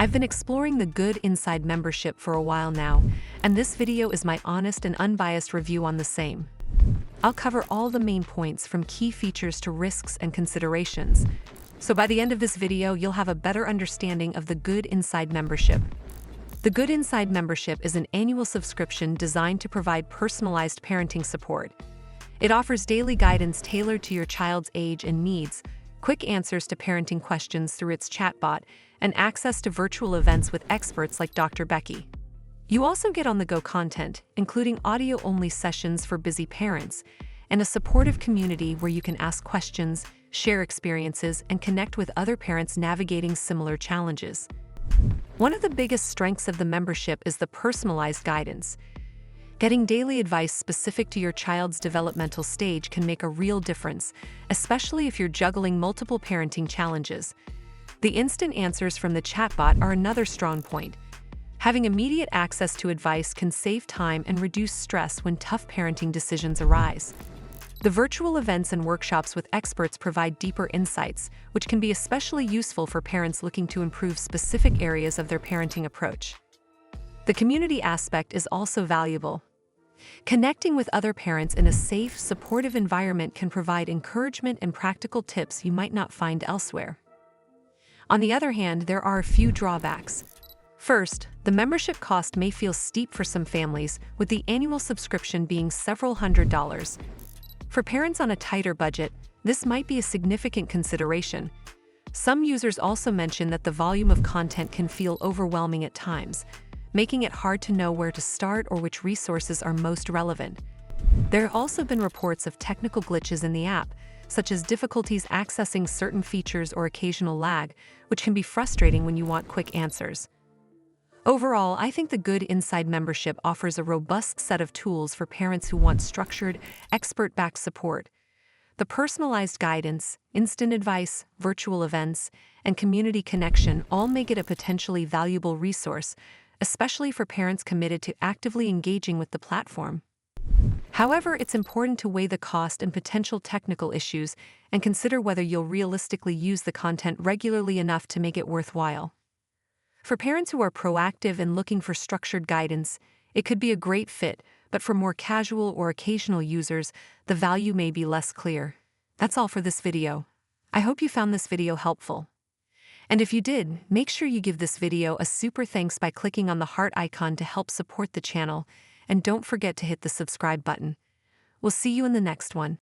I've been exploring the Good Inside membership for a while now, and this video is my honest and unbiased review on the same. I'll cover all the main points from key features to risks and considerations. So by the end of this video, you'll have a better understanding of the Good Inside membership. The Good Inside membership is an annual subscription designed to provide personalized parenting support. It offers daily guidance tailored to your child's age and needs, quick answers to parenting questions through its chatbot, and access to virtual events with experts like Dr. Becky. You also get on-the-go content, including audio-only sessions for busy parents, and a supportive community where you can ask questions, share experiences, and connect with other parents navigating similar challenges. One of the biggest strengths of the membership is the personalized guidance. Getting daily advice specific to your child's developmental stage can make a real difference, especially if you're juggling multiple parenting challenges. The instant answers from the chatbot are another strong point. Having immediate access to advice can save time and reduce stress when tough parenting decisions arise. The virtual events and workshops with experts provide deeper insights, which can be especially useful for parents looking to improve specific areas of their parenting approach. The community aspect is also valuable. Connecting with other parents in a safe, supportive environment can provide encouragement and practical tips you might not find elsewhere. On the other hand, there are a few drawbacks. First, the membership cost may feel steep for some families, with the annual subscription being several $100s. For parents on a tighter budget, this might be a significant consideration. Some users also mention that the volume of content can feel overwhelming at times, making it hard to know where to start or which resources are most relevant. There have also been reports of technical glitches in the app, such as difficulties accessing certain features or occasional lag, which can be frustrating when you want quick answers. Overall, I think the Good Inside membership offers a robust set of tools for parents who want structured, expert-backed support. The personalized guidance, instant advice, virtual events, and community connection all make it a potentially valuable resource, especially for parents committed to actively engaging with the platform. However, it's important to weigh the cost and potential technical issues and consider whether you'll realistically use the content regularly enough to make it worthwhile. For parents who are proactive and looking for structured guidance, it could be a great fit, but for more casual or occasional users, the value may be less clear. That's all for this video. I hope you found this video helpful. And if you did, make sure you give this video a super thanks by clicking on the heart icon to help support the channel, and don't forget to hit the subscribe button. We'll see you in the next one.